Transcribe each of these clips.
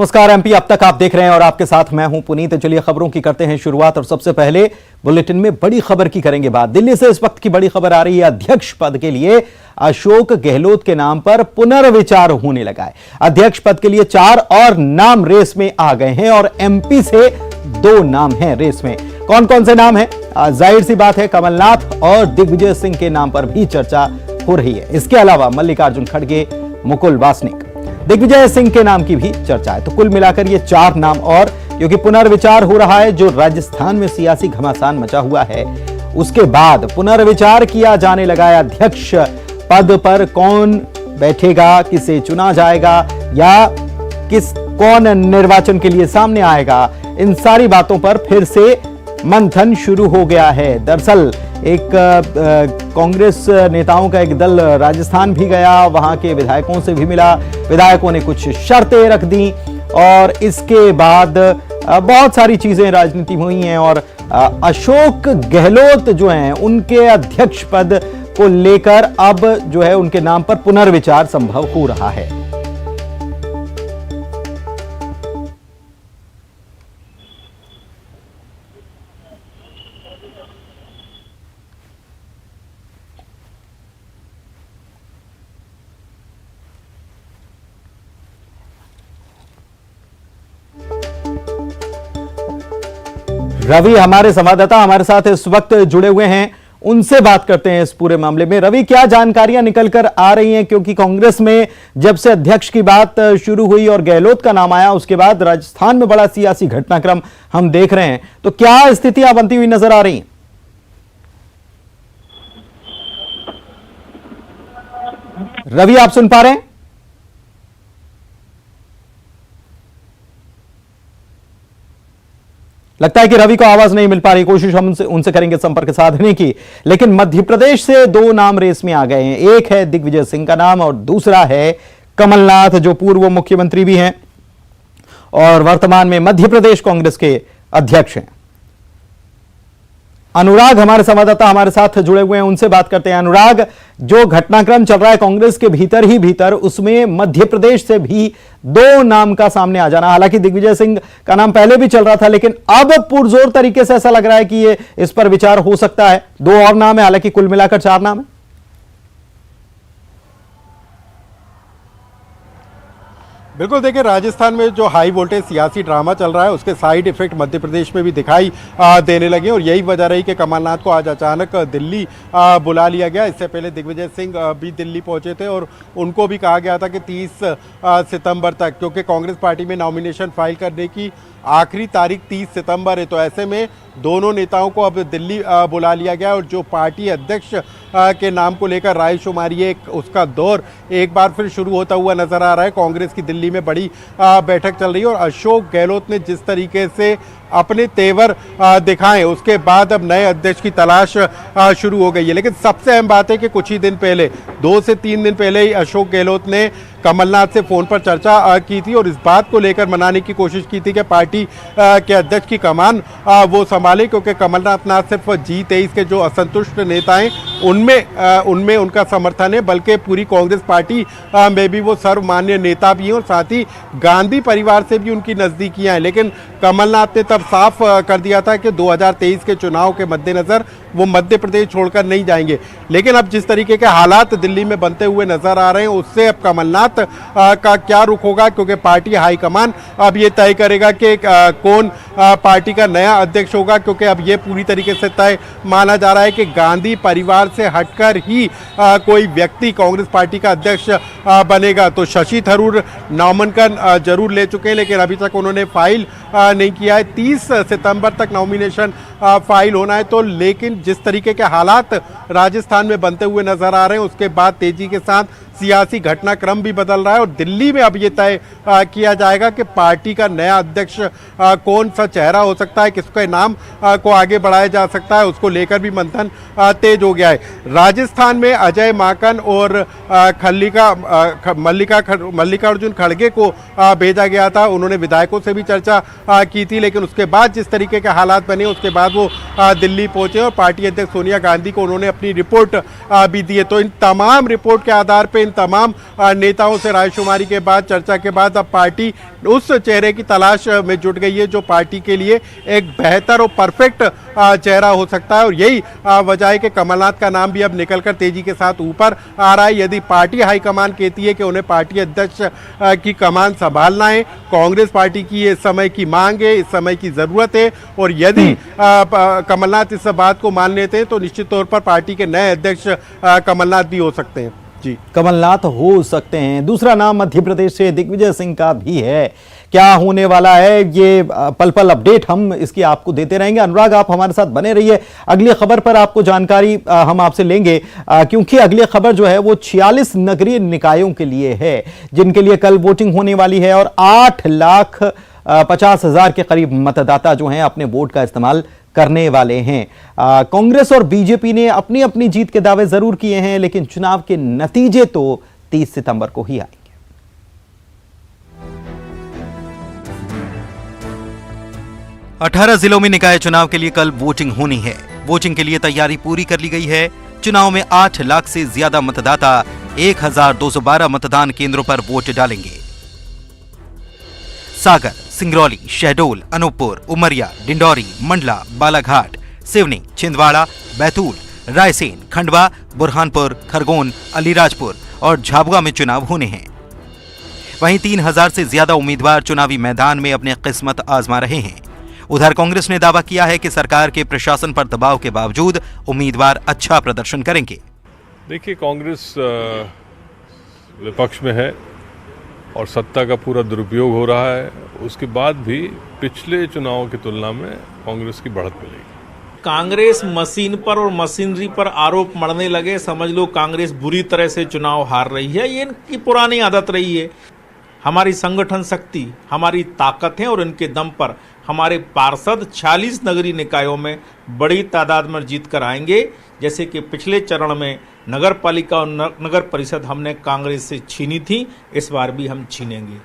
नमस्कार एमपी अब तक आप देख रहे हैं और आपके साथ मैं हूं पुनीत। चलिए खबरों की करते हैं शुरुआत और सबसे पहले बुलेटिन में बड़ी खबर की करेंगे बात। दिल्ली से इस वक्त की बड़ी खबर आ रही है, अध्यक्ष पद के लिए अशोक गहलोत के नाम पर पुनर्विचार होने लगा है। अध्यक्ष पद के लिए 4 और नाम रेस में आ गए हैं और एमपी से 2 नाम हैं रेस में। कौन कौन से नाम हैं? जाहिर सी बात है कमलनाथ और दिग्विजय सिंह के नाम पर भी चर्चा हो रही है। इसके अलावा मल्लिकार्जुन खड़गे, मुकुल वासनिक, दिग्विजय सिंह के नाम की भी चर्चा है। तो कुल मिलाकर ये 4 नाम और क्योंकि पुनर्विचार हो रहा है, जो राजस्थान में सियासी घमासान मचा हुआ है उसके बाद पुनर्विचार किया जाने लगा है। अध्यक्ष पद पर कौन बैठेगा, किसे चुना जाएगा या कौन निर्वाचन के लिए सामने आएगा, इन सारी बातों पर फिर से मंथन शुरू हो गया है। दरअसल एक कांग्रेस नेताओं का एक दल राजस्थान भी गया, वहां के विधायकों से भी मिला। विधायकों ने कुछ शर्तें रख दी और इसके बाद बहुत सारी चीजें राजनीति में हुई हैं और अशोक गहलोत जो हैं उनके अध्यक्ष पद को लेकर अब जो है उनके नाम पर पुनर्विचार संभव हो रहा है। रवि हमारे संवाददाता हमारे साथ इस वक्त जुड़े हुए हैं, उनसे बात करते हैं इस पूरे मामले में। रवि, क्या जानकारियां निकलकर आ रही हैं? क्योंकि कांग्रेस में जब से अध्यक्ष की बात शुरू हुई और गहलोत का नाम आया उसके बाद राजस्थान में बड़ा सियासी घटनाक्रम हम देख रहे हैं, तो क्या स्थितियां बनती हुई नजर आ रही हैं? रवि, आप सुन पा रहे हैं? लगता है कि रवि को आवाज नहीं मिल पा रही। कोशिश हम उनसे करेंगे संपर्क साधने की। लेकिन मध्य प्रदेश से 2 नाम रेस में आ गए हैं। एक है दिग्विजय सिंह का नाम और दूसरा है कमलनाथ, जो पूर्व मुख्यमंत्री भी हैं और वर्तमान में मध्य प्रदेश कांग्रेस के अध्यक्ष हैं। अनुराग हमारे संवाददाता हमारे साथ जुड़े हुए हैं, उनसे बात करते हैं। अनुराग, जो घटनाक्रम चल रहा है कांग्रेस के भीतर ही भीतर, उसमें मध्य प्रदेश से भी 2 नाम का सामने आ जाना, हालांकि दिग्विजय सिंह का नाम पहले भी चल रहा था लेकिन अब पुरजोर तरीके से ऐसा लग रहा है कि ये इस पर विचार हो सकता है। 2 और नाम है, हालांकि कुल मिलाकर 4 नाम है। बिल्कुल, देखिए राजस्थान में जो हाई वोल्टेज सियासी ड्रामा चल रहा है उसके साइड इफेक्ट मध्य प्रदेश में भी दिखाई देने लगे और यही वजह रही कि कमलनाथ को आज अचानक दिल्ली बुला लिया गया। इससे पहले दिग्विजय सिंह भी दिल्ली पहुंचे थे और उनको भी कहा गया था कि 30 सितंबर तक, क्योंकि कांग्रेस पार्टी में नॉमिनेशन फाइल करने की आखिरी तारीख 30 सितंबर है, तो ऐसे में दोनों नेताओं को अब दिल्ली बुला लिया गया और जो पार्टी अध्यक्ष के नाम को लेकर रायशुमारी है उसका दौर एक बार फिर शुरू होता हुआ नजर आ रहा है। कांग्रेस की दिल्ली में बड़ी बैठक चल रही है और अशोक गहलोत ने जिस तरीके से अपने तेवर दिखाएं उसके बाद अब नए अध्यक्ष की तलाश शुरू हो गई है। लेकिन सबसे अहम बात है कि कुछ ही दिन पहले, 2 से 3 दिन पहले ही अशोक गहलोत ने कमलनाथ से फोन पर चर्चा की थी और इस बात को लेकर मनाने की कोशिश की थी कि पार्टी के अध्यक्ष की कमान वो संभाले, क्योंकि कमलनाथ ना सिर्फ G23 के जो असंतुष्ट नेता हैं उनमें उनका समर्थन है, बल्कि पूरी कांग्रेस पार्टी में भी वो सर्वमान्य नेता भी हैं और साथ ही गांधी परिवार से भी उनकी नज़दीकियां हैं। लेकिन कमलनाथ ने तब साफ कर दिया था कि 2023 के चुनाव के मद्देनज़र वो मध्य प्रदेश छोड़कर नहीं जाएंगे। लेकिन अब जिस तरीके के हालात दिल्ली में बनते हुए नजर आ रहे हैं उससे अब कमलनाथ का क्या रुख होगा, क्योंकि पार्टी हाईकमान अब ये तय करेगा कि कौन पार्टी का नया अध्यक्ष होगा, क्योंकि अब ये पूरी तरीके से तय माना जा रहा है कि गांधी परिवार से हटकर ही कोई व्यक्ति कांग्रेस पार्टी का अध्यक्ष बनेगा। तो शशि थरूर नामांकन जरूर ले चुके हैं लेकिन अभी तक उन्होंने फाइल नहीं किया है। 30 सितंबर तक नॉमिनेशन फाइल होना है। तो लेकिन जिस तरीके के हालात राजस्थान में बनते हुए नजर आ रहे हैं उसके बाद तेजी के साथ सियासी घटनाक्रम भी बदल रहा है और दिल्ली में अब ये तय किया जाएगा कि पार्टी का नया अध्यक्ष कौन सा चेहरा हो सकता है, किसके नाम को आगे बढ़ाया जा सकता है, उसको लेकर भी मंथन तेज हो गया है। राजस्थान में अजय माकन और मल्लिकार्जुन खड़गे को भेजा गया था। उन्होंने विधायकों से भी चर्चा की थी लेकिन उसके बाद जिस तरीके के हालात बने उसके बाद वो दिल्ली पहुंचे और पार्टी अध्यक्ष सोनिया गांधी को उन्होंने अपनी रिपोर्ट भी दी है। तो इन तमाम रिपोर्ट के आधार पर, इन इन तमाम नेताओं से रायशुमारी के बाद, चर्चा के बाद अब पार्टी उस चेहरे की तलाश में जुट गई है जो पार्टी के लिए एक बेहतर और परफेक्ट चेहरा हो सकता है। और यही वजह है कि कमलनाथ का नाम भी अब निकलकर तेजी के साथ ऊपर आ रहा है। यदि पार्टी हाईकमान कहती है कि उन्हें पार्टी अध्यक्ष की कमान संभालना है, कांग्रेस पार्टी की इस समय की मांग है, इस समय की जरूरत है, और यदि कमलनाथ इस बात को मान लेते हैं तो निश्चित तौर पर पार्टी के नए अध्यक्ष कमलनाथ भी हो सकते हैं। जी, कमलनाथ हो सकते हैं। दूसरा नाम मध्य प्रदेश से दिग्विजय सिंह का भी है। क्या होने वाला है, ये पल पल अपडेट हम इसकी आपको देते रहेंगे। अनुराग, आप हमारे साथ बने रहिए, अगली खबर पर आपको जानकारी हम आपसे लेंगे, क्योंकि अगली खबर जो है वो 46 नगरीय निकायों के लिए है जिनके लिए कल वोटिंग होने वाली है, और 8,50,000 के करीब मतदाता जो हैं अपने वोट का इस्तेमाल करने वाले हैं। कांग्रेस और बीजेपी ने अपनी अपनी जीत के दावे जरूर किए हैं, लेकिन चुनाव के नतीजे तो 30 सितंबर को ही आएंगे। 18 जिलों में निकाय चुनाव के लिए कल वोटिंग होनी है। वोटिंग के लिए तैयारी पूरी कर ली गई है। चुनाव में 8 लाख से ज्यादा मतदाता 1,212 मतदान केंद्रों पर वोट डालेंगे। सागर, सिंगरौली, शहडोल, अनूपपुर, उमरिया, डिंडौरी, मंडला, बालाघाट, सिवनी, छिंदवाड़ा, बैतूल, रायसेन, खंडवा, बुरहानपुर, खरगोन, अलीराजपुर और झाबुआ में चुनाव होने हैं। वहीं 3,000 से ज्यादा उम्मीदवार चुनावी मैदान में अपनी किस्मत आजमा रहे हैं। उधर कांग्रेस ने दावा किया है कि सरकार के प्रशासन पर दबाव के बावजूद उम्मीदवार अच्छा प्रदर्शन करेंगे। देखिए, कांग्रेस विपक्ष में है और सत्ता का पूरा दुरुपयोग हो रहा है। उसके बाद भी पिछले चुनावों की तुलना में कांग्रेस की बढ़त मिलेगी। कांग्रेस मशीन पर और मशीनरी पर आरोप मढ़ने लगे, समझ लो कांग्रेस बुरी तरह से चुनाव हार रही है। ये इनकी पुरानी आदत रही है। हमारी संगठन शक्ति, हमारी ताकत है और इनके दम पर हमारे पार्षद 46 नगरीय निकायों में बड़ी तादाद में जीत कर आएंगे। जैसे कि पिछले चरण में नगर पालिका और नगर परिषद हमने कांग्रेस से छीनी थी, इस बार भी हम छीनेंगे।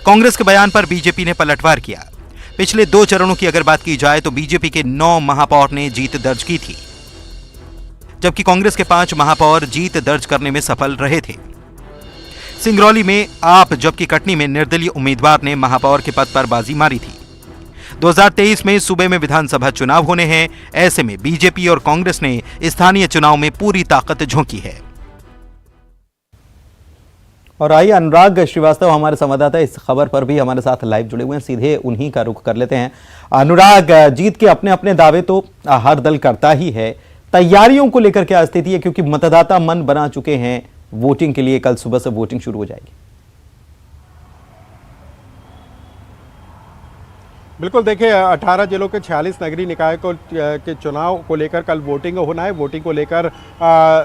कांग्रेस के बयान पर बीजेपी ने पलटवार किया। पिछले 2 चरणों की अगर बात की जाए तो बीजेपी के 9 महापौर ने जीत दर्ज की थी, जबकि कांग्रेस के 5 महापौर जीत दर्ज करने में सफल रहे थे। सिंगरौली में आप, जबकि कटनी में निर्दलीय उम्मीदवार ने महापौर के पद पर बाजी मारी थी। 2023 में सूबे में विधानसभा चुनाव होने हैं। ऐसे में बीजेपी और कांग्रेस ने स्थानीय चुनाव में पूरी ताकत झोंकी है। और आइए, अनुराग श्रीवास्तव हमारे संवाददाता इस खबर पर भी हमारे साथ लाइव जुड़े हुए हैं, सीधे उन्हीं का रुख कर लेते हैं। अनुराग, जीत के अपने अपने दावे तो हर दल करता ही है, तैयारियों को लेकर क्या स्थिति है, क्योंकि मतदाता मन बना चुके हैं वोटिंग के लिए? कल सुबह से वोटिंग शुरू हो जाएगी। बिल्कुल, देखिए 18 जिलों के 46 नगरीय निकाय के चुनाव को लेकर कल वोटिंग होना है। वोटिंग को लेकर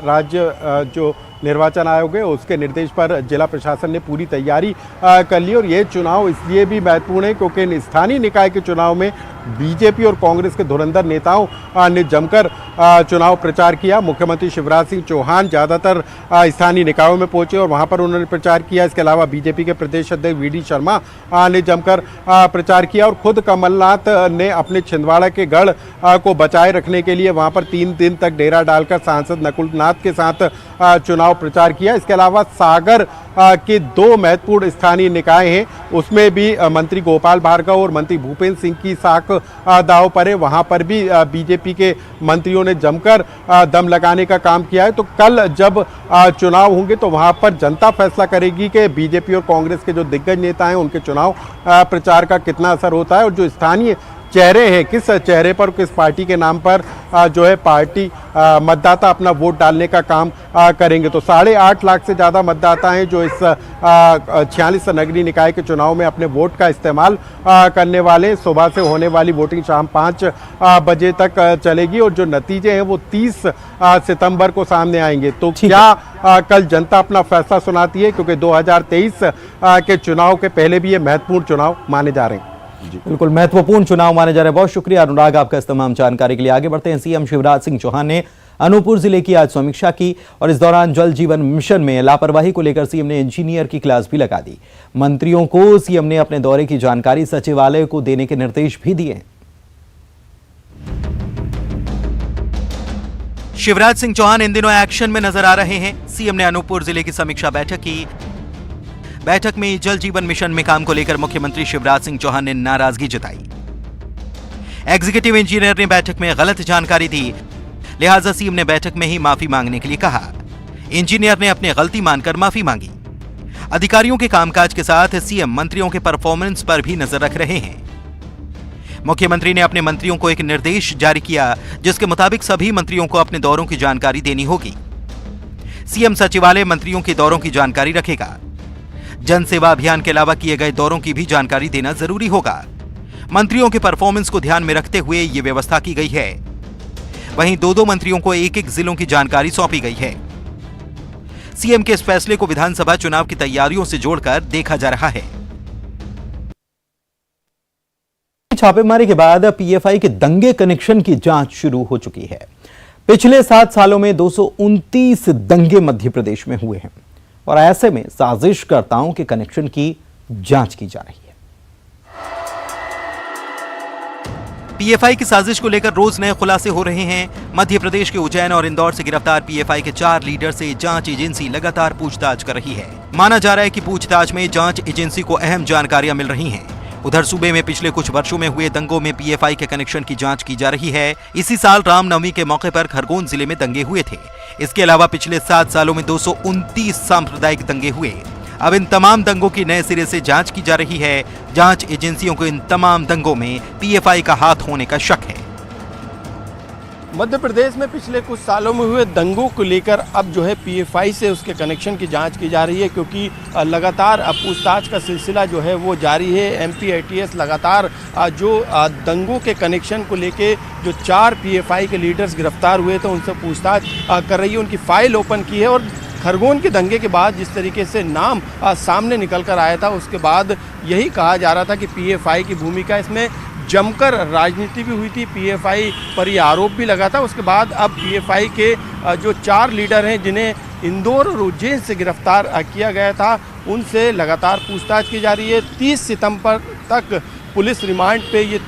राज्य जो निर्वाचन आयोग है उसके निर्देश पर जिला प्रशासन ने पूरी तैयारी कर ली। और ये चुनाव इसलिए भी महत्वपूर्ण है क्योंकि इन स्थानीय निकाय के चुनाव में बीजेपी और कांग्रेस के धुरंधर नेताओं ने जमकर चुनाव प्रचार किया। मुख्यमंत्री शिवराज सिंह चौहान ज़्यादातर स्थानीय निकायों में पहुंचे और वहां पर उन्होंने प्रचार किया। इसके अलावा बीजेपी के प्रदेश अध्यक्ष वीडी शर्मा ने जमकर प्रचार किया और खुद कमलनाथ ने अपने छिंदवाड़ा के गढ़ को बचाए रखने के लिए वहां पर 3 दिन तक डेरा डालकर सांसद नकुल नाथ के साथ चुनाव प्रचार किया। इसके अलावा सागर के 2 महत्वपूर्ण स्थानीय निकाय हैं, उसमें भी मंत्री गोपाल भार्गव और मंत्री भूपेंद्र सिंह की साख दाव पर है। वहां पर भी बीजेपी के मंत्रियों ने जमकर दम लगाने का काम किया है। तो कल जब चुनाव होंगे तो वहां पर जनता फैसला करेगी कि बीजेपी और कांग्रेस के जो दिग्गज नेता हैं उनके चुनाव प्रचार का कितना असर होता है, और जो स्थानीय चेहरे हैं किस चेहरे पर, किस पार्टी के नाम पर जो है पार्टी मतदाता अपना वोट डालने का काम करेंगे। तो 8.5 लाख से ज़्यादा मतदाता हैं जो इस 46 नगरीय निकाय के चुनाव में अपने वोट का इस्तेमाल करने वाले। सुबह से होने वाली वोटिंग शाम 5 बजे तक चलेगी और जो नतीजे हैं वो 30 सितंबर को सामने आएंगे। तो क्या कल जनता अपना फैसला सुनाती है, क्योंकि 2023 के चुनाव के पहले भी ये महत्वपूर्ण चुनाव माने जा रहे हैं। बिल्कुल महत्वपूर्ण चुनाव माने जा रहे हैं। बहुत शुक्रिया अनुराग आपका इस तमाम जानकारी के लिए। आगे बढ़ते हैं। सीएम शिवराज सिंह चौहान ने अनूपपुर जिले की आज समीक्षा की और इस दौरान जल जीवन मिशन में लापरवाही को लेकर सीएम ने इंजीनियर की क्लास भी लगा दी। मंत्रियों को सीएम ने अपने दौरे की जानकारी सचिवालय को देने के निर्देश भी दिए। शिवराज सिंह चौहान इन दिनों एक्शन में नजर आ रहे हैं। सीएम ने अनूपपुर जिले की समीक्षा बैठक की। बैठक में जल जीवन मिशन में काम को लेकर मुख्यमंत्री शिवराज सिंह चौहान ने नाराजगी जताई। एग्जीक्यूटिव इंजीनियर ने बैठक में गलत जानकारी दी, लिहाजा सीएम ने बैठक में ही माफी मांगने के लिए कहा। इंजीनियर ने अपनी गलती मानकर माफी मांगी। अधिकारियों के कामकाज के साथ सीएम मंत्रियों के परफॉर्मेंस पर भी नजर रख रहे हैं। मुख्यमंत्री ने अपने मंत्रियों को एक निर्देश जारी किया, जिसके मुताबिक सभी मंत्रियों को अपने दौरों की जानकारी देनी होगी। सीएम सचिवालय मंत्रियों के दौरों की जानकारी रखेगा। जन सेवा अभियान के अलावा किए गए दौरों की भी जानकारी देना जरूरी होगा। मंत्रियों के परफॉर्मेंस को ध्यान में रखते हुए यह व्यवस्था की गई है। वहीं दो मंत्रियों को एक जिलों की जानकारी सौंपी गई है। सीएम के इस फैसले को विधानसभा चुनाव की तैयारियों से जोड़कर देखा जा रहा है। छापेमारी के बाद पीएफआई के दंगे कनेक्शन की जांच शुरू हो चुकी है। पिछले 7 सालों में 229 दंगे मध्य प्रदेश में हुए हैं और ऐसे में साजिशकर्ताओं के कनेक्शन की जांच की जा रही है। पीएफआई की साजिश को लेकर रोज नए खुलासे हो रहे हैं। मध्य प्रदेश के उज्जैन और इंदौर से गिरफ्तार पीएफआई के 4 लीडर से जांच एजेंसी लगातार पूछताछ कर रही है। माना जा रहा है कि पूछताछ में जांच एजेंसी को अहम जानकारियां मिल रही हैं। उधर सूबे में पिछले कुछ वर्षों में हुए दंगों में पीएफआई के कनेक्शन की जांच की जा रही है। इसी साल रामनवमी के मौके पर खरगोन जिले में दंगे हुए थे। इसके अलावा पिछले 7 सालों में 229 सांप्रदायिक दंगे हुए। अब इन तमाम दंगों की नए सिरे से जांच की जा रही है। जांच एजेंसियों को इन तमाम दंगों में पीएफआई का हाथ होने का शक है। मध्य प्रदेश में पिछले कुछ सालों में हुए दंगों को लेकर अब जो है पीएफआई से उसके कनेक्शन की जांच की जा रही है, क्योंकि लगातार पूछताछ का सिलसिला जो है वो जारी है। एमपी एटीएस लगातार जो दंगों के कनेक्शन को लेके जो 4 पीएफआई के लीडर्स गिरफ्तार हुए थे उनसे पूछताछ कर रही है। उनकी फाइल ओपन की है और खरगोन के दंगे के बाद जिस तरीके से नाम सामने निकल कर आया था, उसके बाद यही कहा जा रहा था कि पीएफआई की भूमिका इसमें जमकर राजनीति भी हुई थी। पीएफआई पर यह आरोप भी लगा था। उसके बाद अब पीएफआई के जो 4 लीडर हैं जिन्हें इंदौर और उज्जैन से गिरफ्तार किया गया था, उनसे लगातार पूछताछ की जा रही है। 30 सितंबर तक पुलिस रिमांड पे ये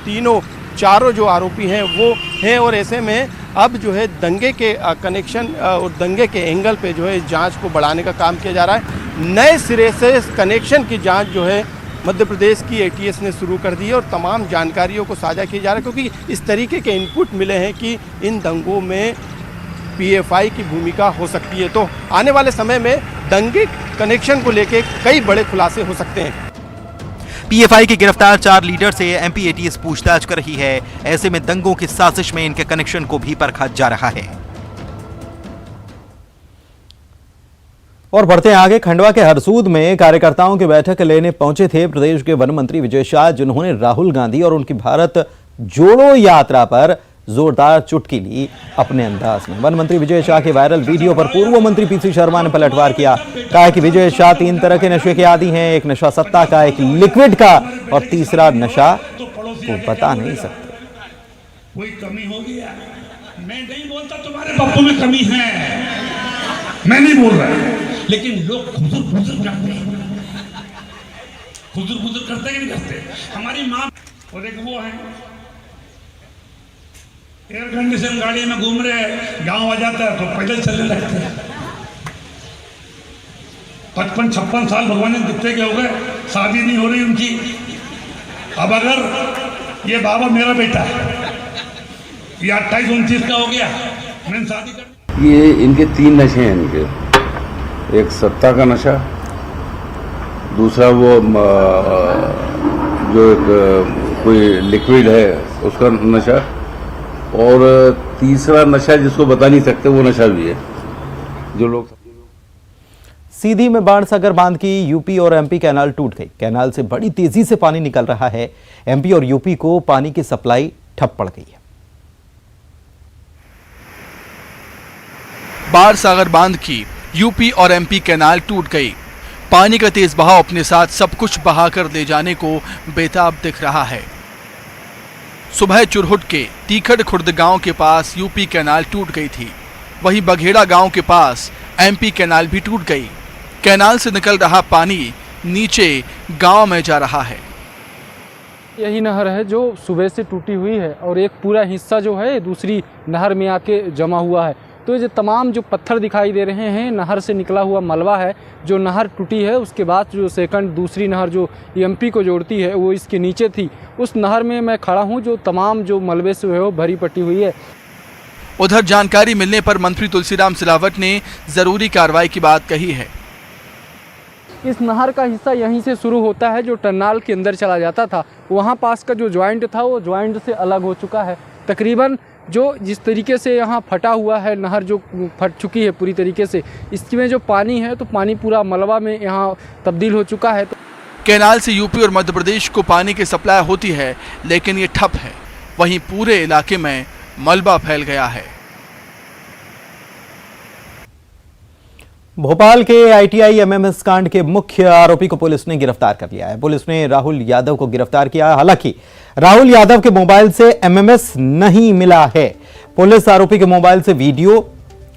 चारों जो आरोपी हैं वो हैं और ऐसे में अब जो है दंगे के कनेक्शन और दंगे के एंगल पे जो है जांच को बढ़ाने का काम किया जा रहा है। नए सिरे से इस कनेक्शन की जांच जो है मध्य प्रदेश की एटीएस ने शुरू कर दी है और तमाम जानकारियों को साझा किया जा रहा है, क्योंकि इस तरीके के इनपुट मिले हैं कि इन दंगों में पीएफआई की भूमिका हो सकती है। तो आने वाले समय में दंगे कनेक्शन को लेकर कई बड़े खुलासे हो सकते हैं। पीएफआई के गिरफ्तार 4 लीडर से एमपी एटीएस पूछताछ कर रही है। ऐसे में दंगों की साजिश में इनके कनेक्शन को भी परखा जा रहा है। और बढ़ते हैं आगे। खंडवा के हरसूद में कार्यकर्ताओं की बैठक लेने पहुंचे थे प्रदेश के वन मंत्री विजय शाह, जिन्होंने राहुल गांधी और उनकी भारत जोड़ो यात्रा पर जोरदार चुटकी ली अपने अंदाज में। वन मंत्री विजय शाह के वायरल वीडियो पर पूर्व मंत्री पीसी शर्मा ने पलटवार किया। कहा कि विजय शाह 3 तरह के नशे के आदी हैं, एक नशा सत्ता का, एक लिक्विड का और तीसरा नशा वो बता नहीं सकते। कोई कमी होगी या मैं नहीं बोलता तुम्हारे पप्पू में कमी है, मैं नहीं बोल रहा, लेकिन लोग खुजर करते हैं, खुजर करते कि नहीं करते। हमारी माँ और एक वो है एयर कंडीशन गाड़ी में घूम रहे हैं, गांव आ जाता है तो पैदल चलने लगते हैं। 55-56 साल भगवान ने कितने के हो गए, शादी नहीं हो रही उनकी। अब अगर ये बाबा मेरा बेटा है, ये 28-29 का हो गया, मैंने शादी कर। ये इनके 3 नशे हैं इनके, एक सत्ता का नशा, दूसरा वो जो एक कोई लिक्विड है उसका नशा, और तीसरा नशा जिसको बता नहीं सकते वो नशा भी है जो लोग। सीधी में बाणसागर बांध की यूपी और एमपी कैनाल टूट गई। कैनाल से बड़ी तेजी से पानी निकल रहा है। एमपी और यूपी को पानी की सप्लाई ठप पड़ गई है। बाणसागर बांध की यूपी और एमपी कैनाल टूट गई। पानी का तेज बहाव अपने साथ सब कुछ बहाकर ले जाने को बेताब दिख रहा है। सुबह चुरहुट के तीखड़ खुर्द गांव के पास यूपी कैनाल टूट गई थी, वहीं बघेड़ा गांव के पास एमपी कैनाल भी टूट गई। कैनाल से निकल रहा पानी नीचे गांव में जा रहा है। यही नहर है जो सुबह से टूटी हुई है और एक पूरा हिस्सा जो है दूसरी नहर में आके जमा हुआ है तो ये तमाम जो पत्थर दिखाई दे रहे हैं नहर से निकला हुआ मलबा है। जो नहर टूटी है उसके बाद जो दूसरी नहर जो एमपी को जोड़ती है वो इसके नीचे थी। उस नहर में मैं खड़ा हूँ, जो तमाम जो मलबे से है वो भरी पट्टी हुई है। उधर जानकारी मिलने पर मंत्री तुलसीराम सिलावट ने जरूरी कार्रवाई की बात कही है। इस नहर का हिस्सा यहीं से शुरू होता है, जो टन्नाल के अंदर चला जाता था। वहाँ पास का जो ज्वाइंट था वो ज्वाइंट से अलग हो चुका है। तकरीबन जो जिस तरीके से यहाँ फटा हुआ है नहर, जो फट चुकी है पूरी तरीके से, इसमें जो पानी है तो पानी पूरा मलबा में यहाँ तब्दील हो चुका है। कैनाल से यूपी और मध्य प्रदेश को पानी की सप्लाई होती है, लेकिन ये ठप है। वहीं पूरे इलाके में मलबा फैल गया है। भोपाल के आईटीआई एमएमएस कांड के मुख्य आरोपी को पुलिस ने गिरफ्तार कर लिया है। पुलिस ने राहुल यादव को गिरफ्तार किया। हालांकि राहुल यादव के मोबाइल से एमएमएस नहीं मिला है। पुलिस आरोपी के मोबाइल से वीडियो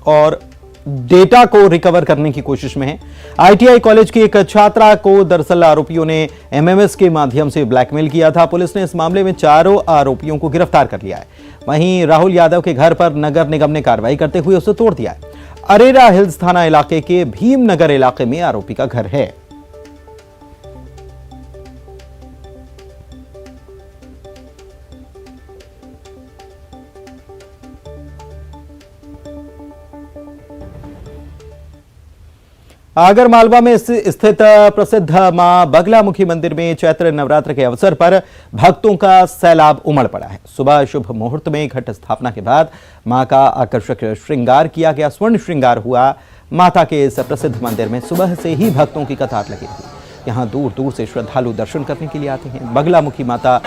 और डेटा को रिकवर करने की कोशिश में है। आईटीआई कॉलेज की एक छात्रा को दरअसल आरोपियों ने एमएमएस के माध्यम से ब्लैकमेल किया था। पुलिस ने इस मामले में चारों आरोपियों को गिरफ्तार कर लिया है। वहीं राहुल यादव के घर पर नगर निगम ने कार्रवाई करते हुए उसे तोड़ दिया है। अरेरा हिल्स थाना इलाके के भीमनगर इलाके में आरोपी का घर है। आगर मालवा में स्थित प्रसिद्ध मां बगलामुखी मंदिर में चैत्र नवरात्र के अवसर पर भक्तों का सैलाब उमड़ पड़ा है। सुबह शुभ मुहूर्त में घट स्थापना के बाद मां का आकर्षक श्रृंगार किया गया। स्वर्ण श्रृंगार हुआ माता के इस प्रसिद्ध मंदिर में सुबह से ही भक्तों की कतार लगी रही। यहाँ दूर दूर से श्रद्धालु दर्शन करने के लिए आते हैं। बगलामुखी माता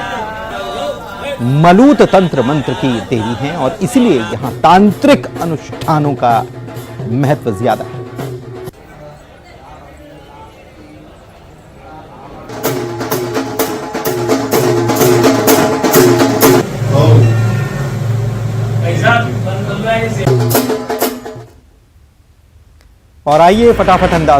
मलूत तंत्र मंत्र की देवी हैं और इसलिए यहाँ तांत्रिक अनुष्ठानों का महत्व ज्यादा है। और आइए फटाफट अंदाज